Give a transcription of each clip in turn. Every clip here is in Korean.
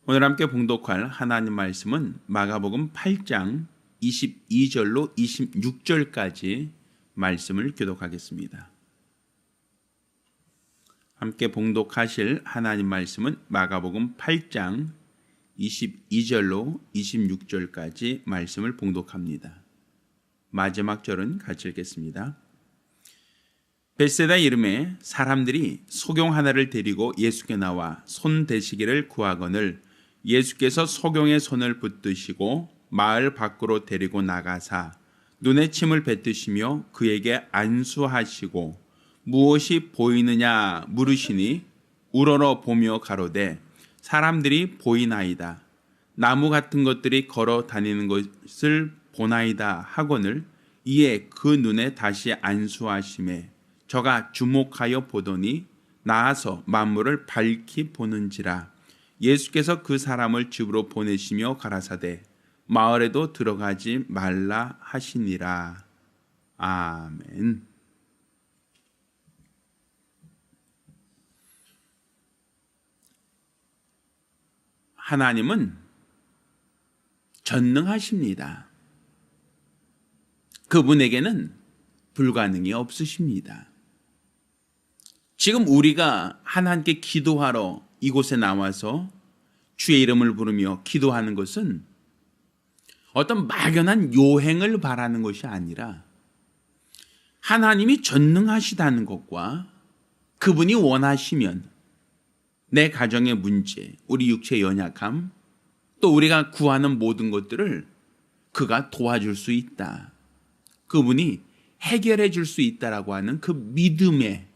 오늘 함께 봉독할 하나님 말씀은 마가복음 8장 22절로 26절까지 말씀을 교독하겠습니다. 함께 봉독하실 하나님 말씀은 마가복음 8장 22절로 26절까지 말씀을 봉독합니다. 마지막 절은 같이 읽겠습니다. 벳세다 이름에 사람들이 소경 하나를 데리고 예수께 나와 손 대시기를 구하거늘 예수께서 소경의 손을 붙드시고 마을 밖으로 데리고 나가사 눈에 침을 뱉으시며 그에게 안수하시고 무엇이 보이느냐 물으시니 우러러 보며 가로되 사람들이 보이나이다. 나무 같은 것들이 걸어 다니는 것을 보나이다 하거늘 이에 그 눈에 다시 안수하심에 저가 주목하여 보더니 나아서 만물을 밝히 보는지라. 예수께서 그 사람을 집으로 보내시며 가라사대 마을에도 들어가지 말라 하시니라. 아멘. 하나님은 전능하십니다. 그분에게는 불가능이 없으십니다. 지금 우리가 하나님께 기도하러 이곳에 나와서 주의 이름을 부르며 기도하는 것은 어떤 막연한 요행을 바라는 것이 아니라 하나님이 전능하시다는 것과 그분이 원하시면 내 가정의 문제, 우리 육체의 연약함, 또 우리가 구하는 모든 것들을 그가 도와줄 수 있다. 그분이 해결해 줄 수 있다라고 하는 그 믿음에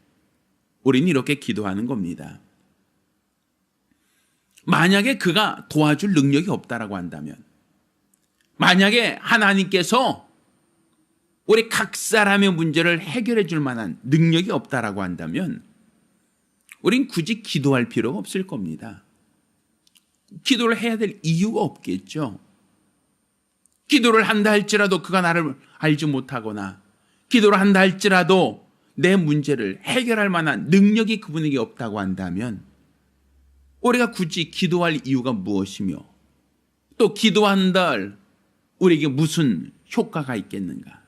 우리는 이렇게 기도하는 겁니다. 만약에 그가 도와줄 능력이 없다라고 한다면, 만약에 하나님께서 우리 각 사람의 문제를 해결해 줄 만한 능력이 없다라고 한다면 우린 굳이 기도할 필요가 없을 겁니다. 기도를 해야 될 이유가 없겠죠. 기도를 한다 할지라도 그가 나를 알지 못하거나 기도를 한다 할지라도 내 문제를 해결할 만한 능력이 그분에게 없다고 한다면 우리가 굳이 기도할 이유가 무엇이며 또 기도한들 우리에게 무슨 효과가 있겠는가?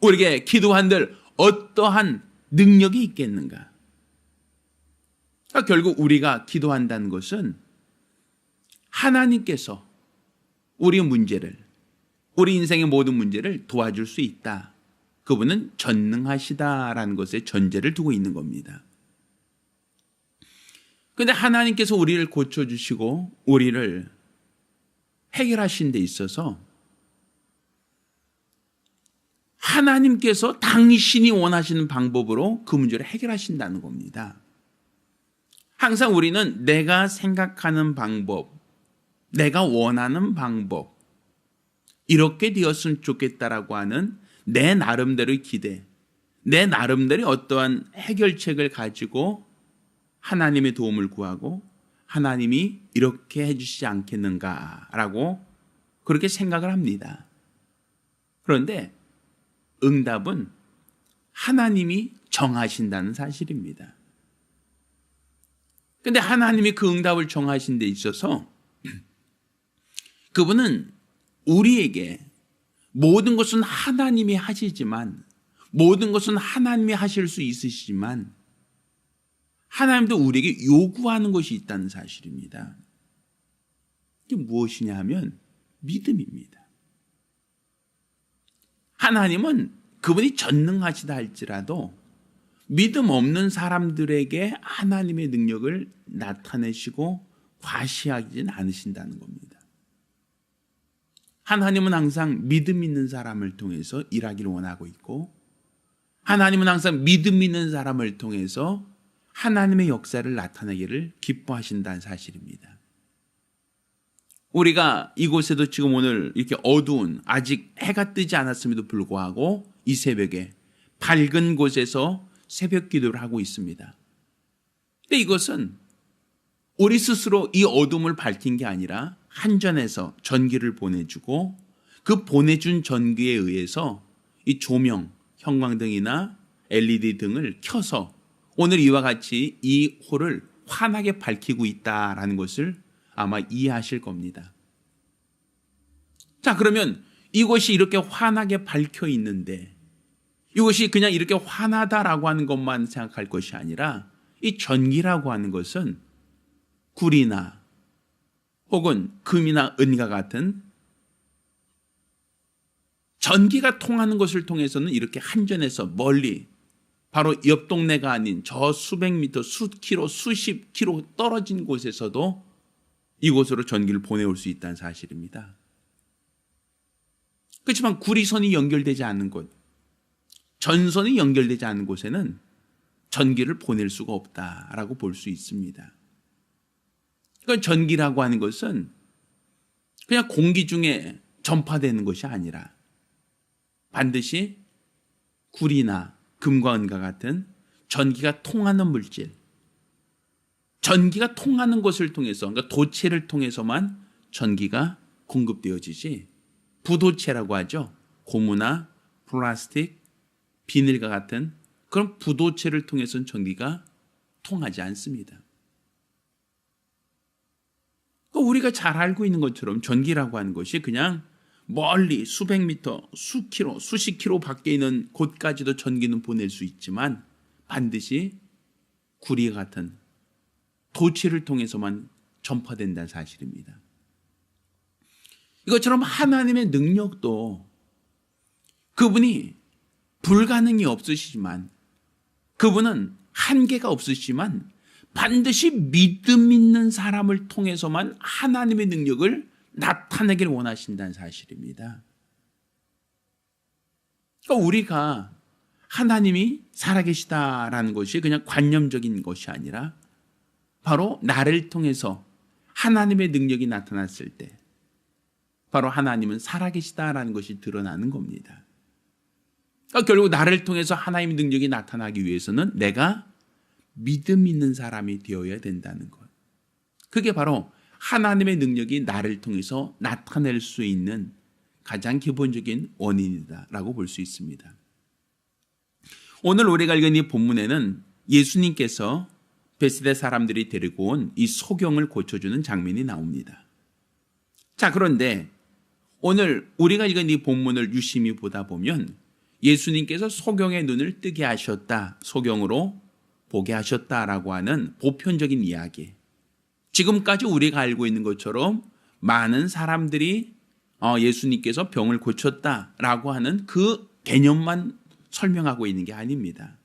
우리에게 기도한들 어떠한 능력이 있겠는가? 그러니까 결국 우리가 기도한다는 것은 하나님께서 우리의 문제를, 우리 인생의 모든 문제를 도와줄 수 있다. 그분은 전능하시다라는 것에 전제를 두고 있는 겁니다. 그런데 하나님께서 우리를 고쳐주시고 우리를 해결하신 데 있어서 하나님께서 당신이 원하시는 방법으로 그 문제를 해결하신다는 겁니다. 항상 우리는 내가 생각하는 방법, 내가 원하는 방법, 이렇게 되었으면 좋겠다라고 하는 내 나름대로의 기대, 내 나름대로의 어떠한 해결책을 가지고 하나님의 도움을 구하고 하나님이 이렇게 해주시지 않겠는가라고 그렇게 생각을 합니다. 그런데 응답은 하나님이 정하신다는 사실입니다. 그런데 하나님이 그 응답을 정하신 데 있어서 그분은 우리에게 모든 것은 하나님이 하시지만, 모든 것은 하나님이 하실 수 있으시지만 하나님도 우리에게 요구하는 것이 있다는 사실입니다. 이게 무엇이냐 하면 믿음입니다. 하나님은 그분이 전능하시다 할지라도 믿음 없는 사람들에게 하나님의 능력을 나타내시고 과시하지는 않으신다는 겁니다. 하나님은 항상 믿음 있는 사람을 통해서 일하기를 원하고 있고, 하나님은 항상 믿음 있는 사람을 통해서 하나님의 역사를 나타내기를 기뻐하신다는 사실입니다. 우리가 이곳에도 지금 오늘 이렇게 어두운, 아직 해가 뜨지 않았음에도 불구하고 이 새벽에 밝은 곳에서 새벽 기도를 하고 있습니다. 근데 이것은 우리 스스로 이 어둠을 밝힌 게 아니라 한전에서 전기를 보내주고 그 보내준 전기에 의해서 이 조명, 형광등이나 LED 등을 켜서 오늘 이와 같이 이 홀을 환하게 밝히고 있다라는 것을 아마 이해하실 겁니다. 자, 그러면 이것이 이렇게 환하게 밝혀 있는데 이것이 그냥 이렇게 환하다라고 하는 것만 생각할 것이 아니라 이 전기라고 하는 것은 굴이나 혹은 금이나 은과 같은 전기가 통하는 것을 통해서는 이렇게 한전에서 멀리 바로 옆 동네가 아닌 저 수백 미터, 수키로, 수십 킬로 떨어진 곳에서도 이곳으로 전기를 보내올 수 있다는 사실입니다. 그렇지만 구리선이 연결되지 않는 곳, 전선이 연결되지 않는 곳에는 전기를 보낼 수가 없다라고 볼 수 있습니다. 그러니까 전기라고 하는 것은 그냥 공기 중에 전파되는 것이 아니라 반드시 굴이나 금과 은과 같은 전기가 통하는 물질, 전기가 통하는 것을 통해서, 그러니까 도체를 통해서만 전기가 공급되어지지, 부도체라고 하죠. 고무나 플라스틱, 비닐과 같은 그런 부도체를 통해서는 전기가 통하지 않습니다. 우리가 잘 알고 있는 것처럼 전기라고 하는 것이 그냥 멀리 수백 미터, 수킬로, 수십 킬로 밖에 있는 곳까지도 전기는 보낼 수 있지만 반드시 구리 같은 도체를 통해서만 전파된다는 사실입니다. 이것처럼 하나님의 능력도 그분이 불가능이 없으시지만 그분은 한계가 없으시지만 반드시 믿음 있는 사람을 통해서만 하나님의 능력을 나타내길 원하신다는 사실입니다. 그러니까 우리가 하나님이 살아계시다라는 것이 그냥 관념적인 것이 아니라 바로 나를 통해서 하나님의 능력이 나타났을 때 바로 하나님은 살아계시다라는 것이 드러나는 겁니다. 그러니까 결국 나를 통해서 하나님의 능력이 나타나기 위해서는 내가 믿음 있는 사람이 되어야 된다는 것. 그게 바로 하나님의 능력이 나를 통해서 나타낼 수 있는 가장 기본적인 원인이다라고 볼 수 있습니다. 오늘 우리가 읽은 이 본문에는 예수님께서 베세다 사람들이 데리고 온 이 소경을 고쳐주는 장면이 나옵니다. 자, 그런데 오늘 우리가 읽은 이 본문을 유심히 보다 보면 예수님께서 소경의 눈을 뜨게 하셨다, 소경으로 보게 하셨다라고 하는 보편적인 이야기, 지금까지 우리가 알고 있는 것처럼 많은 사람들이 예수님께서 병을 고쳤다라고 하는 그 개념만 설명하고 있는 게 아닙니다.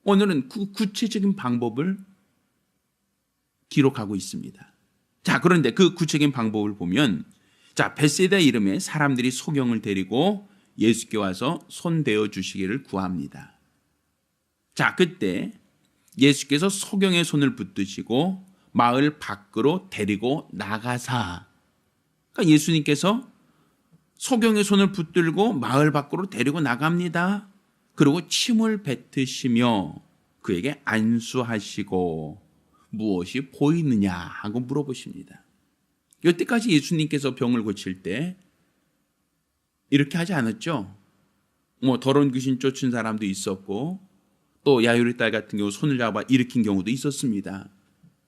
오늘은 그 구체적인 방법을 기록하고 있습니다. 자, 그런데 그 구체적인 방법을 보면, 자, 베세다 이름의 사람들이 소경을 데리고 예수께 와서 손대어 주시기를 구합니다. 자, 그때 예수께서 소경의 손을 붙드시고 마을 밖으로 데리고 나가사, 그러니까 예수님께서 소경의 손을 붙들고 마을 밖으로 데리고 나갑니다. 그리고 침을 뱉으시며 그에게 안수하시고 무엇이 보이느냐 하고 물어보십니다. 여태까지 예수님께서 병을 고칠 때 이렇게 하지 않았죠. 더러운 귀신 쫓은 사람도 있었고 또 야이로의 딸 같은 경우 손을 잡아 일으킨 경우도 있었습니다.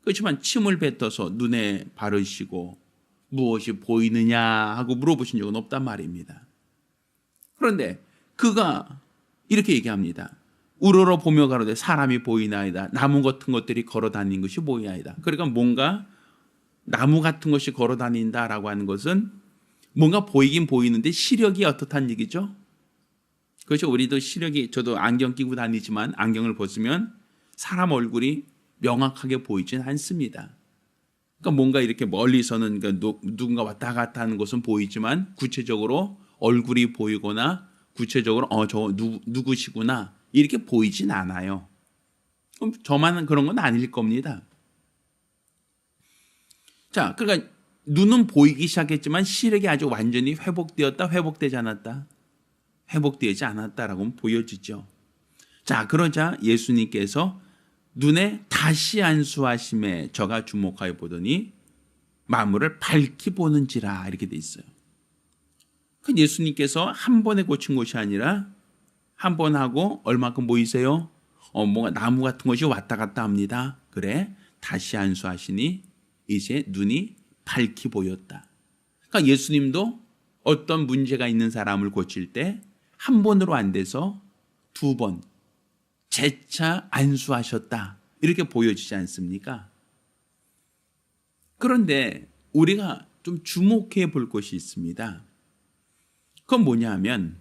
그렇지만 침을 뱉어서 눈에 바르시고 무엇이 보이느냐 하고 물어보신 적은 없단 말입니다. 그런데 그가 이렇게 얘기합니다. 우러러 보며 가로되 사람이 보이나이다. 나무 같은 것들이 걸어 다니는 것이 보이나이다. 그러니까 뭔가 나무 같은 것이 걸어 다닌다라고 하는 것은 뭔가 보이긴 보이는데 시력이 어떻다는 얘기죠? 그렇죠. 우리도 시력이, 저도 안경 끼고 다니지만 안경을 벗으면 사람 얼굴이 명확하게 보이진 않습니다. 그러니까 뭔가 이렇게 멀리서는 누군가 왔다 갔다 하는 것은 보이지만 구체적으로 얼굴이 보이거나 구체적으로 저 누구시구나 이렇게 보이진 않아요. 그럼 저만 그런 건 아닐 겁니다. 자, 그러니까 눈은 보이기 시작했지만 시력이 아주 완전히 회복되었다, 회복되지 않았다, 회복되지 않았다라고 보여지죠. 자, 그러자 예수님께서 눈에 다시 안수하심에 저가 주목하여 보더니 만물을 밝히 보는지라 이렇게 돼 있어요. 예수님께서 한 번에 고친 것이 아니라 한 번 하고 얼마큼 보이세요? 뭔가 나무 같은 것이 왔다 갔다 합니다. 그래, 다시 안수하시니 이제 눈이 밝히 보였다. 그러니까 예수님도 어떤 문제가 있는 사람을 고칠 때 한 번으로 안 돼서 두 번 재차 안수하셨다. 이렇게 보여지지 않습니까? 그런데 우리가 좀 주목해 볼 것이 있습니다. 그건 뭐냐 하면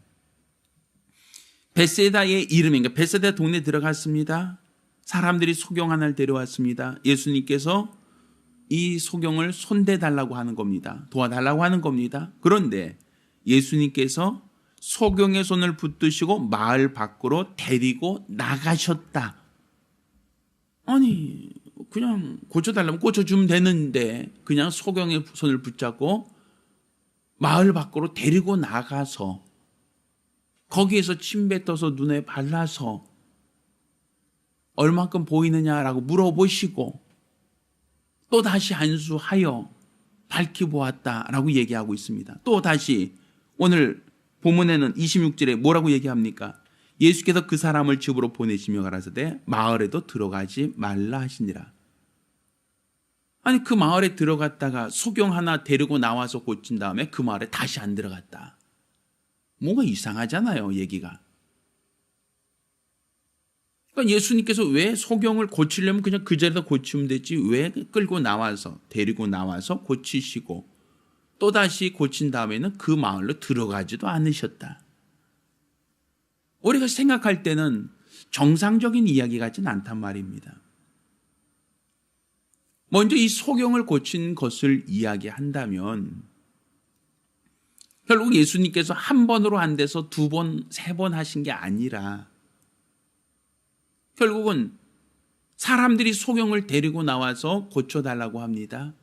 베세다의 이름인가 베세다 동네 들어갔습니다. 사람들이 소경 하나를 데려왔습니다. 예수님께서 이 소경을 손대달라고 하는 겁니다. 도와달라고 하는 겁니다. 그런데 예수님께서 소경의 손을 붙드시고 마을 밖으로 데리고 나가셨다. 아니 그냥 고쳐달라면 고쳐주면 되는데 그냥 소경의 손을 붙잡고 마을 밖으로 데리고 나가서 거기에서 침 뱉어서 눈에 발라서 얼마큼 보이느냐라고 물어보시고 또 다시 안수하여 밝히 보았다라고 얘기하고 있습니다. 또 다시 오늘 본문에는 26절에 뭐라고 얘기합니까? 예수께서 그 사람을 집으로 보내시며 가라사대 마을에도 들어가지 말라 하시니라. 아니 그 마을에 들어갔다가 소경 하나 데리고 나와서 고친 다음에 그 마을에 다시 안 들어갔다. 뭔가 이상하잖아요, 얘기가. 그러니까 예수님께서 왜 소경을 고치려면 그냥 그 자리에서 고치면 되지 왜 끌고 나와서 데리고 나와서 고치시고 또다시 고친 다음에는 그 마을로 들어가지도 않으셨다. 우리가 생각할 때는 정상적인 이야기 같지는 않단 말입니다. 먼저 이 소경을 고친 것을 이야기한다면 결국 예수님께서 한 번으로 안 돼서 두 번, 세 번 하신 게 아니라 결국은 사람들이 소경을 데리고 나와서 고쳐달라고 합니다.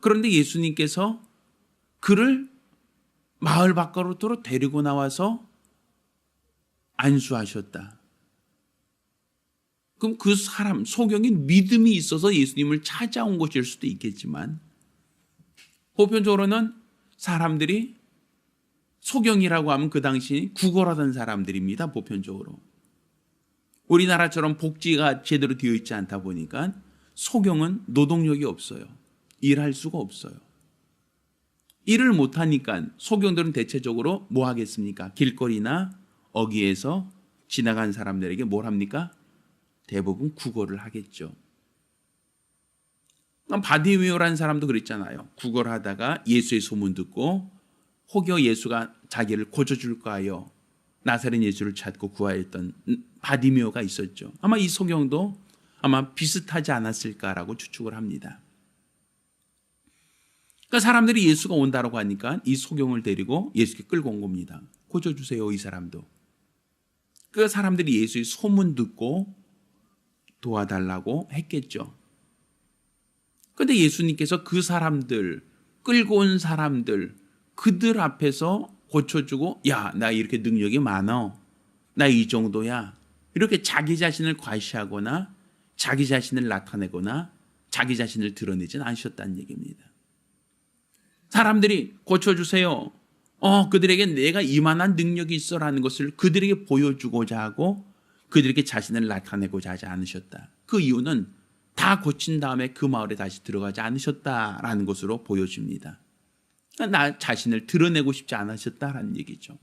그런데 예수님께서 그를 마을 밖으로 데리고 나와서 안수하셨다. 그럼 그 사람, 소경이 믿음이 있어서 예수님을 찾아온 것일 수도 있겠지만 보편적으로는 사람들이 소경이라고 하면 그 당시 구걸하던 사람들입니다. 보편적으로. 우리나라처럼 복지가 제대로 되어 있지 않다 보니까 소경은 노동력이 없어요. 일할 수가 없어요. 일을 못하니까 소경들은 대체적으로 뭐 하겠습니까? 길거리나 어귀에서 지나간 사람들에게 뭘 합니까? 대부분 구걸을 하겠죠. 바디메오라는 사람도 그랬잖아요. 구걸하다가 예수의 소문 듣고 혹여 예수가 자기를 고쳐줄까 하여 나사렛 예수를 찾고 구하였던 바디메오가 있었죠. 아마 이 소경도 아마 비슷하지 않았을까라고 추측을 합니다. 그러니까 사람들이 예수가 온다라고 하니까 이 소경을 데리고 예수께 끌고 온 겁니다. 고쳐주세요, 이 사람도. 그 사람들이 예수의 소문 듣고 도와달라고 했겠죠. 그런데 예수님께서 그 사람들, 끌고 온 사람들, 그들 앞에서 고쳐주고 야, 나 이렇게 능력이 많아. 나 이 정도야. 이렇게 자기 자신을 과시하거나 자기 자신을 나타내거나 자기 자신을 드러내지는 않으셨다는 얘기입니다. 사람들이 고쳐주세요. 그들에게 내가 이만한 능력이 있어라는 것을 그들에게 보여주고자 하고 그들에게 자신을 나타내고자 하지 않으셨다. 그 이유는 다 고친 다음에 그 마을에 다시 들어가지 않으셨다라는 것으로 보여집니다. 나 자신을 드러내고 싶지 않으셨다라는 얘기죠.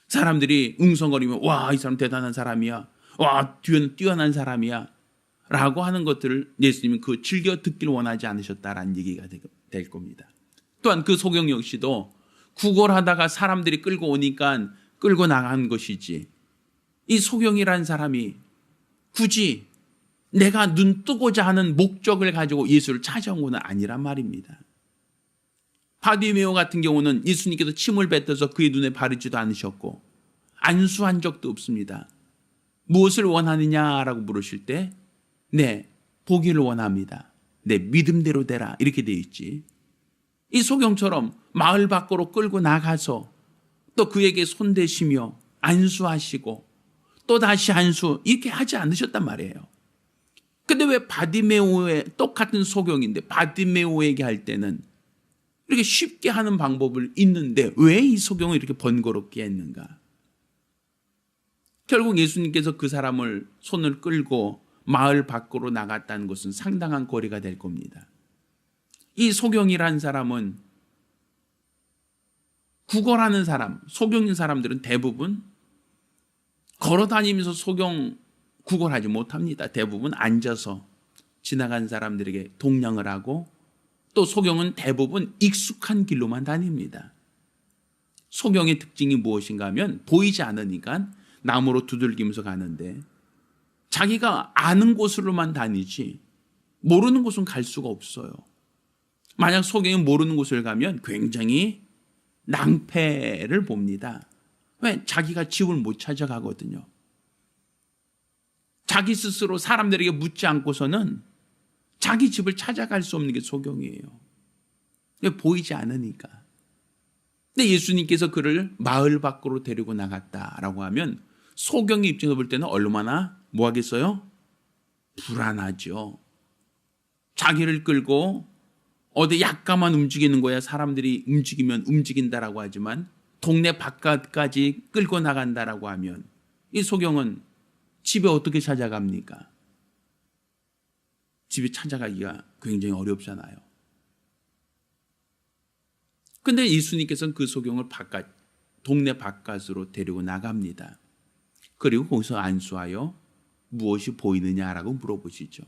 사람들이 웅성거리면 와, 이 사람 대단한 사람이야. 와, 뛰어난 사람이야. 라고 하는 것들을 예수님은 그 즐겨 듣기를 원하지 않으셨다라는 얘기가 될 겁니다. 또한 그 소경 역시도 구걸하다가 사람들이 끌고 오니까 끌고 나간 것이지 이 소경이라는 사람이 굳이 내가 눈 뜨고자 하는 목적을 가지고 예수를 찾아온 것은 아니란 말입니다. 바디메오 같은 경우는 예수님께서 침을 뱉어서 그의 눈에 바르지도 않으셨고 안수한 적도 없습니다. 무엇을 원하느냐라고 물으실 때 네, 보기를 원합니다. 내 믿음대로 되라 이렇게 되어 있지. 이 소경처럼 마을 밖으로 끌고 나가서 또 그에게 손대시며 안수하시고 또 다시 안수 이렇게 하지 않으셨단 말이에요. 근데 왜 바디메오의 똑같은 소경인데 바디메오에게 할 때는 이렇게 쉽게 하는 방법을 있는데 왜 이 소경을 이렇게 번거롭게 했는가? 결국 예수님께서 그 사람을 손을 끌고 마을 밖으로 나갔다는 것은 상당한 거리가 될 겁니다. 이 소경이라는 사람은 구걸하는 사람, 소경인 사람들은 대부분 걸어 다니면서 소경 구걸하지 못합니다. 대부분 앉아서 지나간 사람들에게 동냥을 하고 또 소경은 대부분 익숙한 길로만 다닙니다. 소경의 특징이 무엇인가 하면 보이지 않으니까 나무로 두들기면서 가는데 자기가 아는 곳으로만 다니지 모르는 곳은 갈 수가 없어요. 만약 소경이 모르는 곳을 가면 굉장히 낭패를 봅니다. 왜? 자기가 집을 못 찾아가거든요. 자기 스스로 사람들에게 묻지 않고서는 자기 집을 찾아갈 수 없는 게 소경이에요. 보이지 않으니까. 근데 예수님께서 그를 마을 밖으로 데리고 나갔다라고 하면 소경의 입장에서 볼 때는 얼마나 뭐 하겠어요? 불안하죠. 자기를 끌고 어디 약간만 움직이는 거야 사람들이 움직이면 움직인다라고 하지만 동네 바깥까지 끌고 나간다라고 하면 이 소경은 집에 어떻게 찾아갑니까? 집에 찾아가기가 굉장히 어렵잖아요. 근데 예수님께서는 그 소경을 동네 바깥으로 데리고 나갑니다. 그리고 거기서 안수하여 무엇이 보이느냐라고 물어보시죠.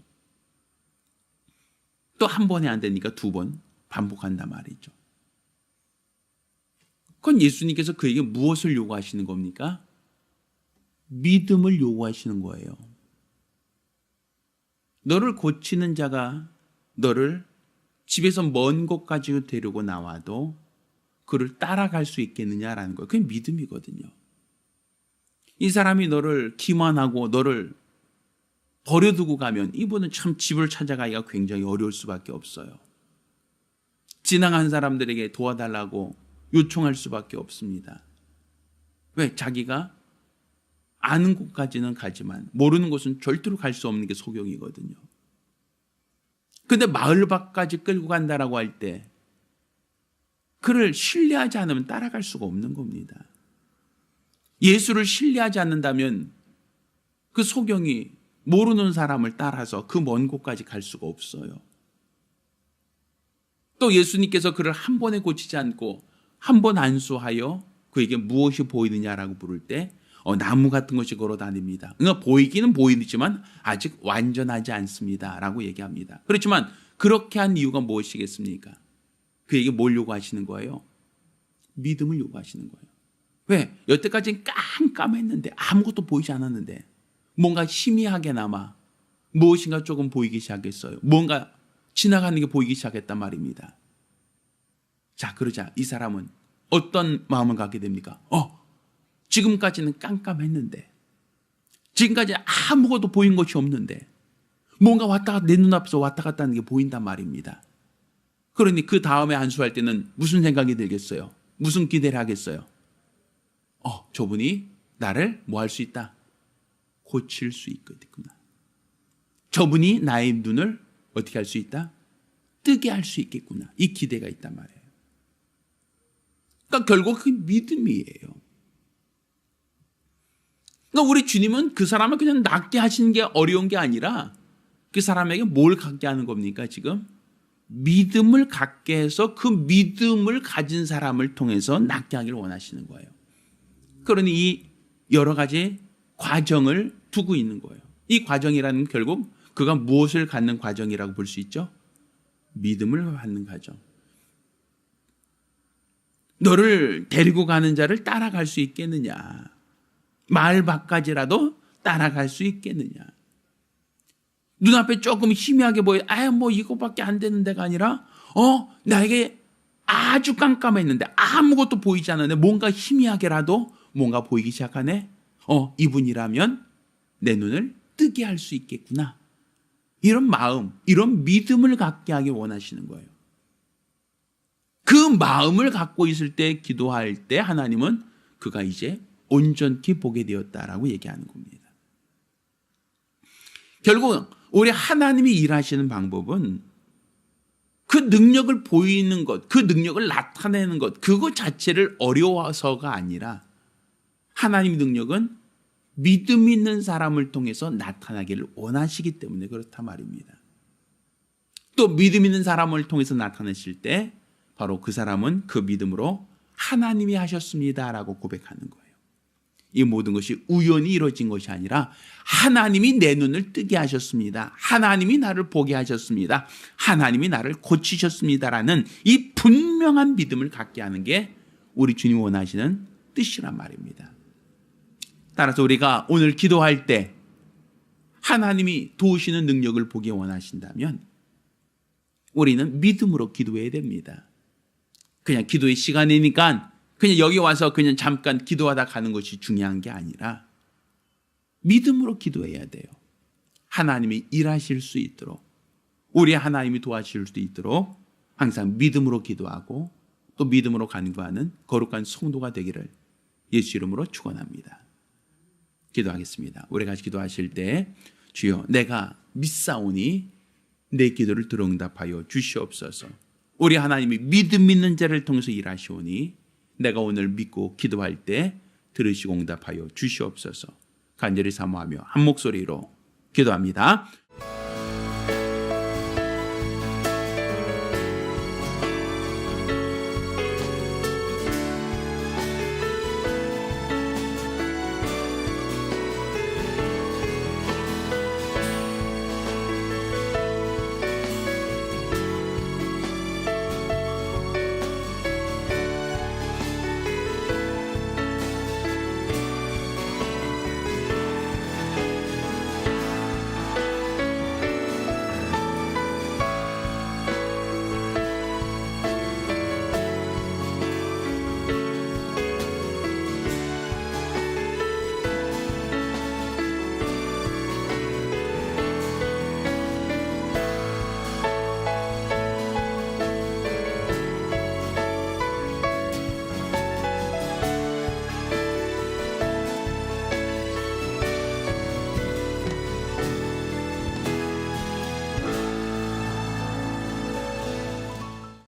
또 한 번에 안 되니까 두 번 반복한단 말이죠. 그건 예수님께서 그에게 무엇을 요구하시는 겁니까? 믿음을 요구하시는 거예요. 너를 고치는 자가 너를 집에서 먼 곳까지 데리고 나와도 그를 따라갈 수 있겠느냐라는 거예요. 그게 믿음이거든요. 이 사람이 너를 기만하고 너를 버려두고 가면 이분은 참 집을 찾아가기가 굉장히 어려울 수밖에 없어요. 지나간 사람들에게 도와달라고 요청할 수밖에 없습니다. 왜? 자기가 아는 곳까지는 가지만 모르는 곳은 절대로 갈 수 없는 게 소경이거든요. 근데 마을 밖까지 끌고 간다라고 할 때 그를 신뢰하지 않으면 따라갈 수가 없는 겁니다. 예수를 신뢰하지 않는다면 그 소경이 모르는 사람을 따라서 그 먼 곳까지 갈 수가 없어요. 또 예수님께서 그를 한 번에 고치지 않고 한 번 안수하여 그에게 무엇이 보이느냐라고 물을 때 나무 같은 것이 걸어 다닙니다. 그러니까 보이기는 보이지만 아직 완전하지 않습니다. 라고 얘기합니다. 그렇지만 그렇게 한 이유가 무엇이겠습니까? 그에게 뭘 요구하시는 거예요? 믿음을 요구하시는 거예요. 왜? 여태까지는 깜깜했는데 아무것도 보이지 않았는데 뭔가 희미하게나마 무엇인가 조금 보이기 시작했어요. 뭔가 지나가는 게 보이기 시작했단 말입니다. 자, 그러자 이 사람은 어떤 마음을 갖게 됩니까? 지금까지는 깜깜했는데 지금까지 아무것도 보인 것이 없는데 뭔가 왔다 갔다 내 눈앞에서 왔다 갔다 하는 게 보인단 말입니다. 그러니 그 다음에 안수할 때는 무슨 생각이 들겠어요? 무슨 기대를 하겠어요? 저분이 나를 뭐 할 수 있다? 고칠 수 있겠구나. 저분이 나의 눈을 어떻게 할 수 있다? 뜨게 할 수 있겠구나. 이 기대가 있단 말이에요. 그러니까 결국 그 믿음이에요. 그러니까 우리 주님은 그 사람을 그냥 낫게 하시는 게 어려운 게 아니라 그 사람에게 뭘 갖게 하는 겁니까 지금? 믿음을 갖게 해서 그 믿음을 가진 사람을 통해서 낫게 하기를 원하시는 거예요. 그러니 이 여러 가지 과정을 두고 있는 거예요. 이 과정이라는 결국 그가 무엇을 갖는 과정이라고 볼 수 있죠? 믿음을 갖는 과정. 너를 데리고 가는 자를 따라갈 수 있겠느냐? 마을 밖까지라도 따라갈 수 있겠느냐? 눈앞에 조금 희미하게 보여. 뭐 이거밖에 안 되는 데가 아니라 나에게 아주 깜깜했는데 아무것도 보이지 않는데 뭔가 희미하게라도 뭔가 보이기 시작하네. 이분이라면 내 눈을 뜨게 할 수 있겠구나. 이런 마음, 이런 믿음을 갖게 하기 원하시는 거예요. 그 마음을 갖고 있을 때 기도할 때 하나님은 그가 이제 온전히 보게 되었다라고 얘기하는 겁니다. 결국 우리 하나님이 일하시는 방법은 그 능력을 보이는 것, 그 능력을 나타내는 것, 그것 자체를 어려워서가 아니라 하나님의 능력은 믿음 있는 사람을 통해서 나타나기를 원하시기 때문에 그렇단 말입니다. 또 믿음 있는 사람을 통해서 나타내실 때 바로 그 사람은 그 믿음으로 하나님이 하셨습니다라고 고백하는 거예요. 이 모든 것이 우연히 이루어진 것이 아니라 하나님이 내 눈을 뜨게 하셨습니다. 하나님이 나를 보게 하셨습니다. 하나님이 나를 고치셨습니다라는 이 분명한 믿음을 갖게 하는 게 우리 주님 원하시는 뜻이란 말입니다. 따라서 우리가 오늘 기도할 때 하나님이 도우시는 능력을 보기 원하신다면 우리는 믿음으로 기도해야 됩니다. 그냥 기도의 시간이니까 그냥 여기 와서 그냥 잠깐 기도하다 가는 것이 중요한 게 아니라 믿음으로 기도해야 돼요. 하나님이 일하실 수 있도록, 우리 하나님이 도와주실 수 있도록 항상 믿음으로 기도하고 또 믿음으로 간구하는 거룩한 성도가 되기를 예수 이름으로 축원합니다. 기도하겠습니다. 우리 같이 기도하실 때 주여 내가 믿사오니 내 기도를 들어 응답하여 주시옵소서. 우리 하나님이 믿음 있는 자를 통해서 일하시오니 내가 오늘 믿고 기도할 때 들으시고 응답하여 주시옵소서. 간절히 사모하며 한 목소리로 기도합니다.